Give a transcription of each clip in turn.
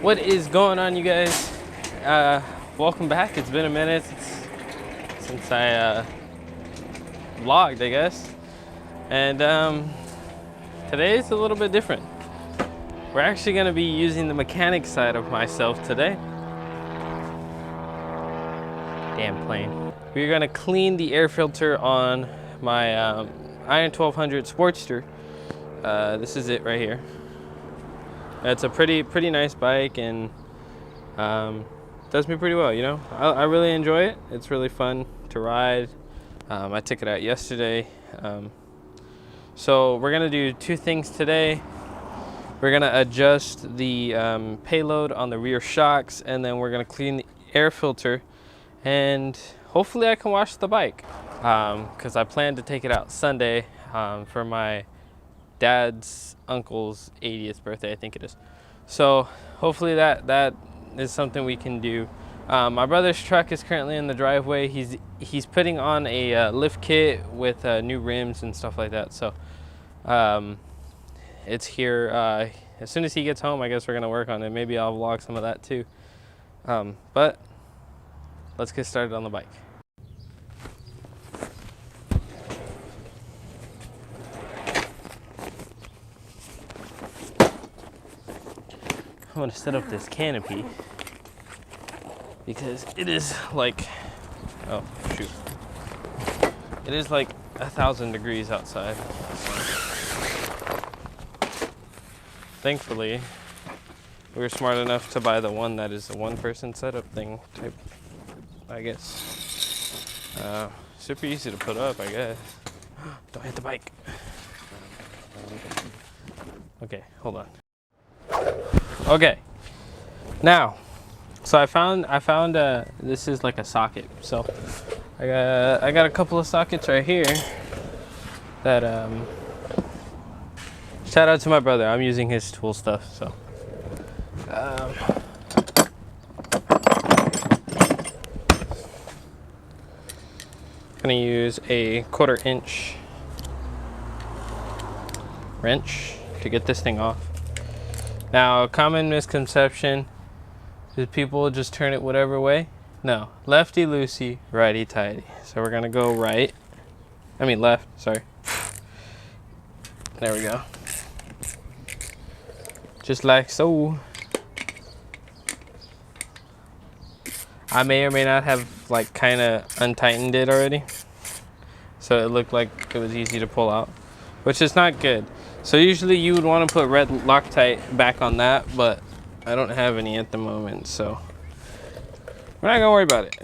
What is going on, you guys? Welcome back. It's been a minute since I vlogged, I guess. And today is a little bit different. We're actually going to be using the mechanic side of myself today. Damn plane. We're going to clean the air filter on my Iron 1200 Sportster. This is it right here. It's a pretty nice bike, and does me pretty well, you know. I really enjoy it. It's really fun to ride. I took it out yesterday. So we're gonna do two things today. We're gonna adjust the payload on the rear shocks, and then we're gonna clean the air filter, and hopefully I can wash the bike, because I plan to take it out Sunday for my dad's uncle's 80th birthday, I think it is. So hopefully that is something we can do. My brother's truck is currently in the driveway. He's putting on a lift kit with new rims and stuff like that. So it's here. As soon as he gets home, I guess we're gonna work on it. Maybe I'll vlog some of that too. But let's get started on the bike. I'm gonna set up this canopy because it is like, oh shoot, it is like 1,000 degrees outside. Thankfully, we were smart enough to buy the one that is a one-person setup thing type, I guess. Super easy to put up, I guess. Don't hit the bike. Okay, hold on. Okay, now, so I found this is like a socket. So I got a couple of sockets right here that shout out to my brother. I'm using his tool stuff. So gonna use a 1/4 inch wrench to get this thing off. Now, a common misconception is people just turn it whatever way. No, lefty loosey, righty tighty. So we're gonna go left, sorry. There we go. Just like so. I may or may not have like kind of untightened it already. So it looked like it was easy to pull out, which is not good. So usually you would want to put red Loctite back on that, but I don't have any at the moment, so we're not gonna worry about it.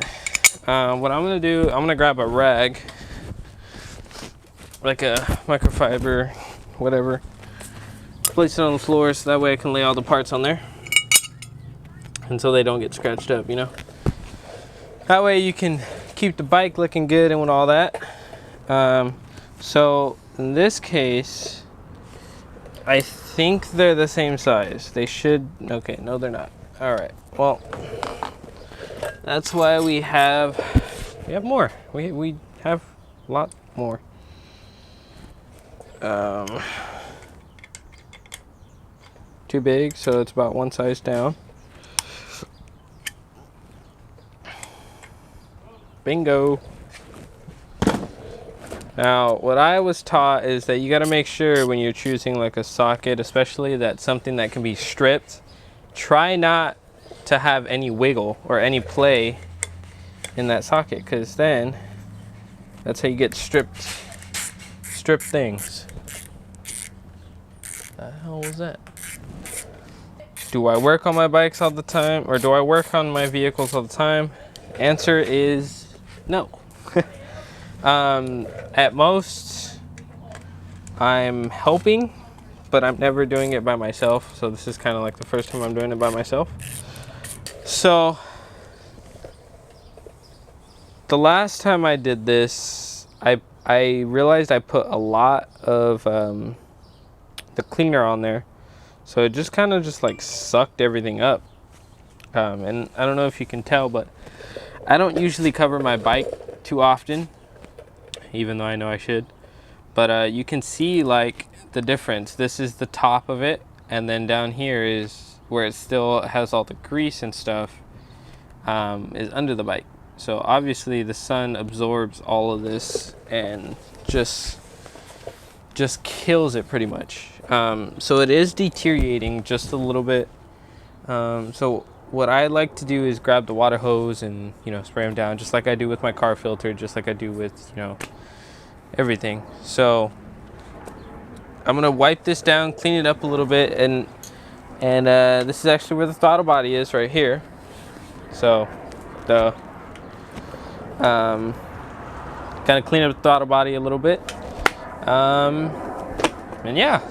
What I'm gonna do, I'm gonna grab a rag, like a microfiber, whatever, place it on the floor so that way I can lay all the parts on there until they don't get scratched up, you know? That way you can keep the bike looking good and with all that. So in this case, I think they're the same size. They should, okay, no they're not. All right, well, that's why we have more. We have a lot more. Too big, so it's about one size down. Bingo. Now, what I was taught is that you got to make sure when you're choosing like a socket, especially that's something that can be stripped, try not to have any wiggle or any play in that socket, because then that's how you get stripped things. What the hell was that? Do I work on my bikes all the time, or do I work on my vehicles all the time? Answer is no. At most, I'm helping, but I'm never doing it by myself. So this is kind of like the first time I'm doing it by myself. So the last time I did this, I realized I put a lot of the cleaner on there. So it just kind of just like sucked everything up. And I don't know if you can tell, but I don't usually cover my bike too often, even though I know I should. But you can see like the difference. This is the top of it, and then down here is where it still has all the grease and stuff, is under the bike. So obviously the sun absorbs all of this and just kills it pretty much. So it is deteriorating just a little bit. So what I like to do is grab the water hose and, you know, spray them down just like I do with my car filter, just like I do with, you know, everything. So I'm gonna wipe this down, clean it up a little bit, and this is actually where the throttle body is, right here. So the kind of clean up the throttle body a little bit, and yeah,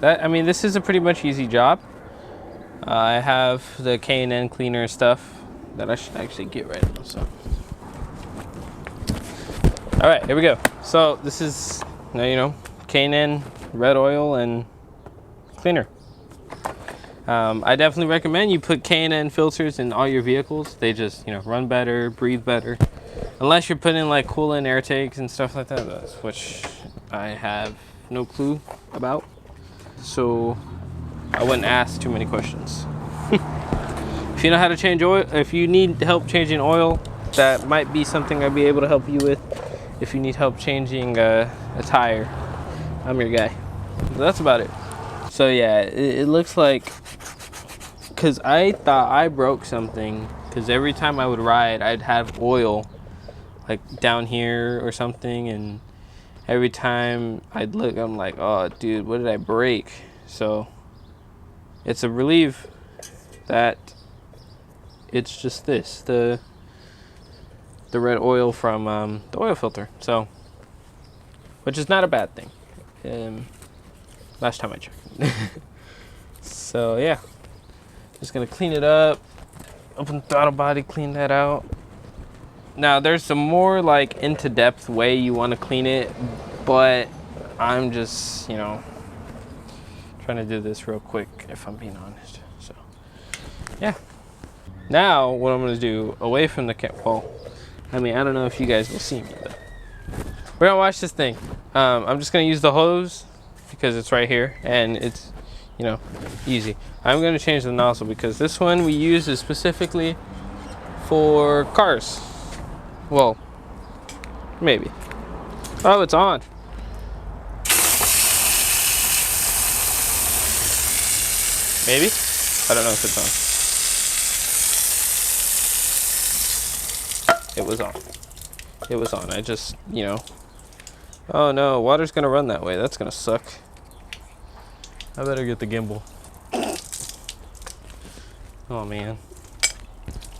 I mean, this is a pretty much easy job. I have the K&N cleaner stuff that I should actually get right now. So all right, here we go. So this is, you know, K&N red oil and cleaner. I definitely recommend you put K&N filters in all your vehicles. They just, you know, run better, breathe better. Unless you're putting like coolant air takes and stuff like that, which I have no clue about. So I wouldn't ask too many questions. If you know how to change oil, if you need help changing oil, that might be something I'd be able to help you with. If you need help changing a tire, I'm your guy. But that's about it. So yeah, it looks like, because I thought I broke something, because every time I would ride, I'd have oil like down here or something, and every time I'd look, I'm like, oh dude, what did I break? So it's a relief that it's just this, the red oil from the oil filter. So, which is not a bad thing. Last time I checked. So yeah, just gonna clean it up, open the throttle body, clean that out. Now there's some more like into depth way you want to clean it, but I'm just, you know, trying to do this real quick if I'm being honest. So yeah, now what I'm gonna do away from the camp, well, I mean, I don't know if you guys will see me, but we're gonna watch this thing. I'm just gonna use the hose because it's right here and it's, you know, easy. I'm gonna change the nozzle because this one we use is specifically for cars. Well, maybe. Oh, it's on. Maybe? I don't know if it's on. It was on. It was on. I just, you know. Oh no, water's gonna run that way. That's gonna suck. I better get the gimbal. Oh man.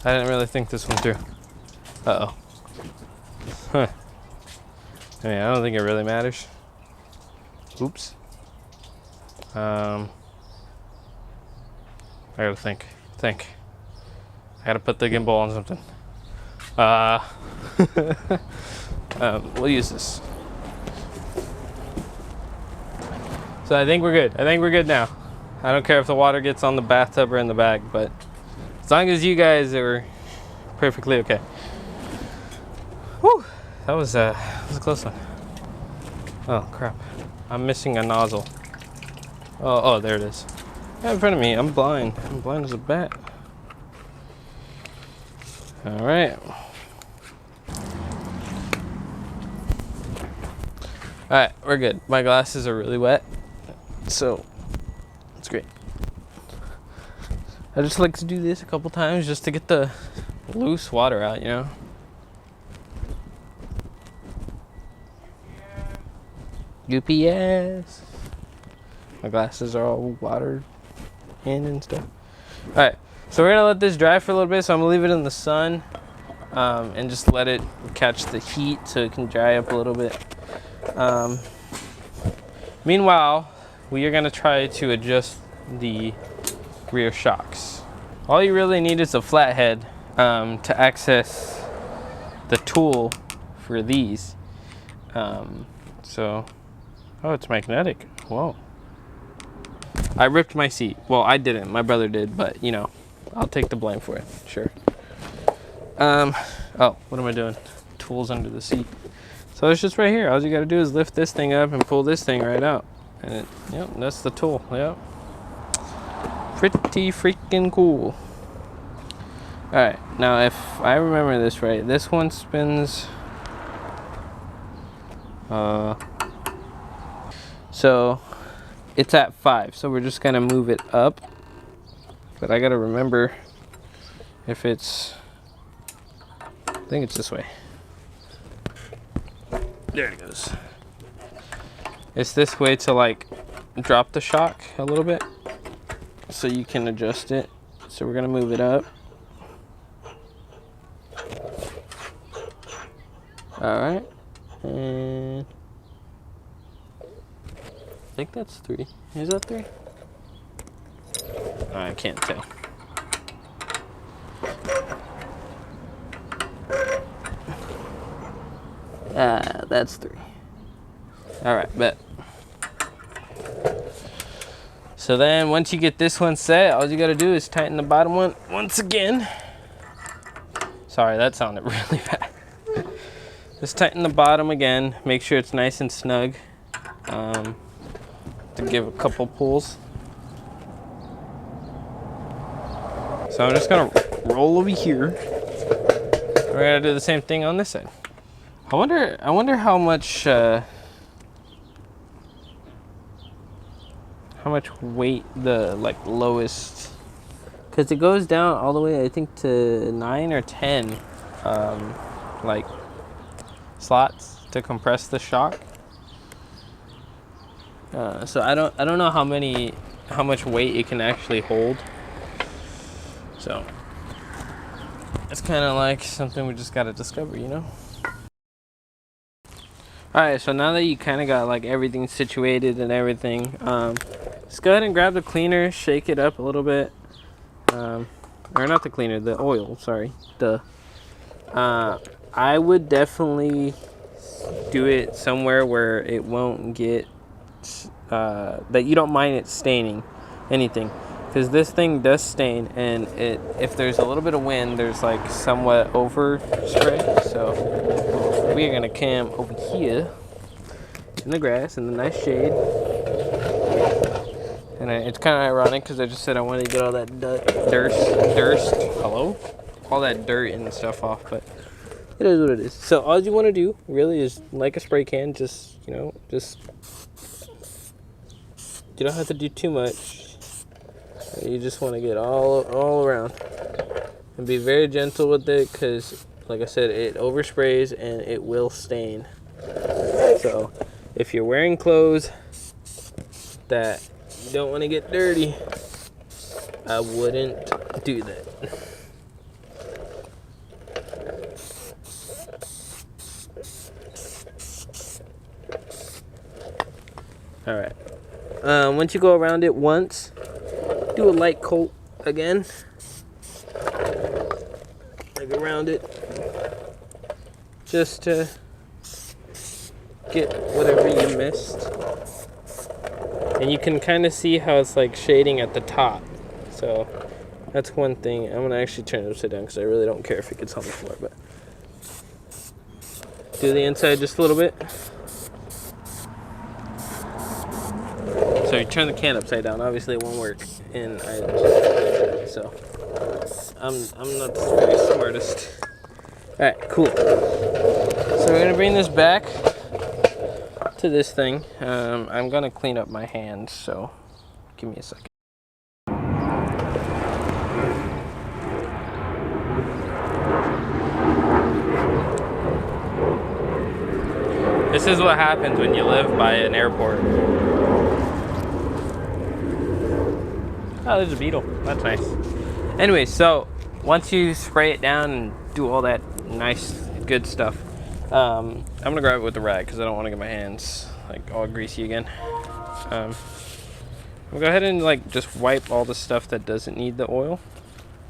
I didn't really think this one through. Uh-oh. Huh. I mean, I don't think it really matters. Oops. I gotta think. I gotta put the gimbal on something. We'll use this. So I think we're good. I think we're good now. I don't care if the water gets on the bathtub or in the bag, but as long as you guys are perfectly okay. Whew, that was a close one. Oh crap, I'm missing a nozzle. Oh, there it is. Right in front of me. I'm blind. I'm blind as a bat. All right. All right, we're good. My glasses are really wet, so it's great. I just like to do this a couple times just to get the loose water out, you know? UPS. My glasses are all watered in and stuff. All right, so we're gonna let this dry for a little bit. So I'm gonna leave it in the sun and just let it catch the heat so it can dry up a little bit. Meanwhile, we are gonna try to adjust the rear shocks. All you really need is a flathead to access the tool for these. So, oh, it's magnetic. Whoa. I ripped my seat. Well, I didn't. My brother did, but you know, I'll take the blame for it. Sure. Oh, what am I doing? Tools under the seat. So it's just right here. All you got to do is lift this thing up and pull this thing right out. And yep, that's the tool. Yep. Pretty freaking cool. All right, now if I remember this right, this one spins. So it's at 5. So we're just gonna move it up. But I gotta remember if it's. I think it's this way. There it goes. It's this way to like drop the shock a little bit so you can adjust it. So we're gonna move it up. All right, and I think that's 3. Is that 3? I can't tell. That's 3. All right, bet. So then once you get this one set, all you gotta do is tighten the bottom one once again. Sorry, that sounded really bad. Just tighten the bottom again. Make sure it's nice and snug. To give a couple pulls. So I'm just gonna roll over here. We're gonna do the same thing on this side. I wonder how much weight the like lowest, because it goes down all the way I think to 9 or 10 like slots to compress the shock. So I don't know how much weight it can actually hold. So it's kind of like something we just got to discover, you know. All right, so now that you kind of got like everything situated and everything, just go ahead and grab the cleaner, shake it up a little bit, or not the cleaner, the oil. Sorry, I would definitely do it somewhere where it won't get that you don't mind it staining anything, because this thing does stain, and if there's a little bit of wind, there's like somewhat overspray. So we're gonna come over here in the grass in the nice shade, and it's kind of ironic because I just said I wanted to get all that all that dirt and stuff off, but it is what it is. So all you want to do really is, like a spray can, just you don't have to do too much. You just want to get all around and be very gentle with it, because like I said, it oversprays and it will stain. So if you're wearing clothes that you don't want to get dirty, I wouldn't do that. All right. Once you go around it once, do a light coat again, like around it, just to get whatever you missed. And you can kind of see how it's like shading at the top. So that's one thing. I'm gonna actually turn it upside down because I really don't care if it gets on the floor, but do the inside just a little bit. So you turn the can upside down. Obviously, it won't work, and so I'm not the very smartest. All right, cool. So we're gonna bring this back to this thing. I'm gonna clean up my hands, so give me a second. This is what happens when you live by an airport. Oh, there's a beetle. That's nice. Anyway, so once you spray it down and do all that nice, good stuff, I'm gonna grab it with the rag because I don't want to get my hands like all greasy again. We'll go ahead and like just wipe all the stuff that doesn't need the oil.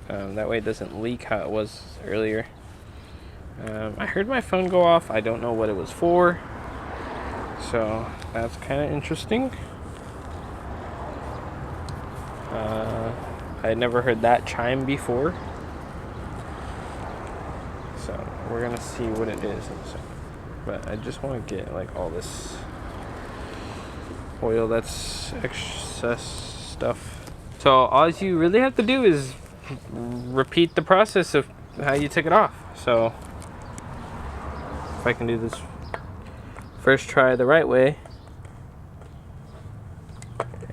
That way it doesn't leak how it was earlier. I heard my phone go off. I don't know what it was for. So that's kind of interesting. I had never heard that chime before. So we're gonna see what it is in a second. But I just want to get like all this oil that's excess stuff. So all you really have to do is repeat the process of how you took it off. So if I can do this first try the right way.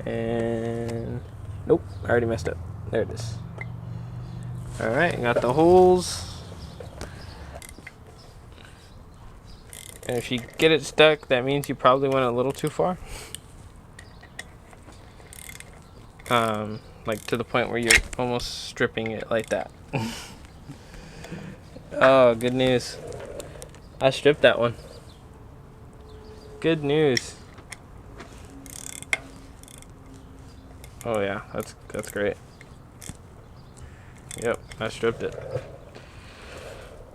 And nope, I already messed up. There it is. All right, got the holes. And if you get it stuck, that means you probably went a little too far. Like to the point where you're almost stripping it like that. Oh, good news. I stripped that one. Good news. Oh yeah, that's great. Yep, I stripped it.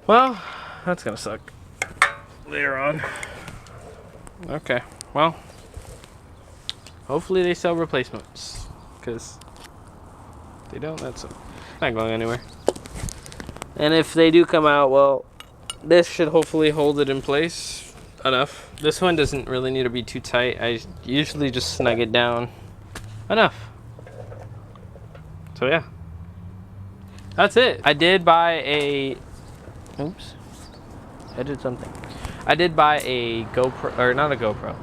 Well, that's gonna suck later on. Okay, well, hopefully they sell replacements, because if they don't, that's not going anywhere. And if they do come out, well, this should hopefully hold it in place enough. This one doesn't really need to be too tight. I usually just snug it down enough. So yeah, that's it. I did buy a, oops, I did something. I did buy a GoPro, or not a GoPro.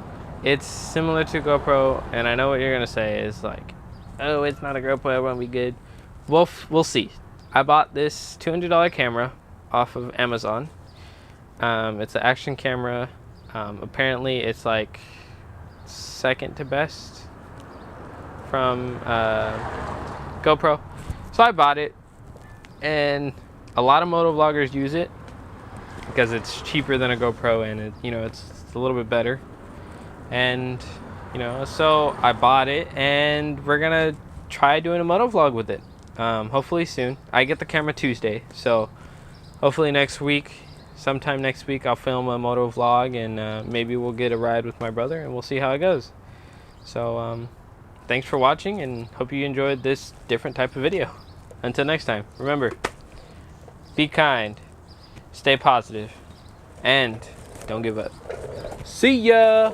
It's similar to GoPro, and I know what you're gonna say is like, oh, it's not a GoPro, it won't be good. We'll see. I bought this $200 camera off of Amazon. It's an action camera. Apparently it's like second to best from GoPro. So I bought it, and a lot of motovloggers use it because it's cheaper than a GoPro, and it's a little bit better. And so I bought it, and we're gonna try doing a motovlog with it. Hopefully soon. I get the camera Tuesday, so hopefully sometime next week I'll film a motovlog, and maybe we'll get a ride with my brother, and we'll see how it goes. So thanks for watching, and hope you enjoyed this different type of video. Until next time, remember, be kind, stay positive, and don't give up. See ya!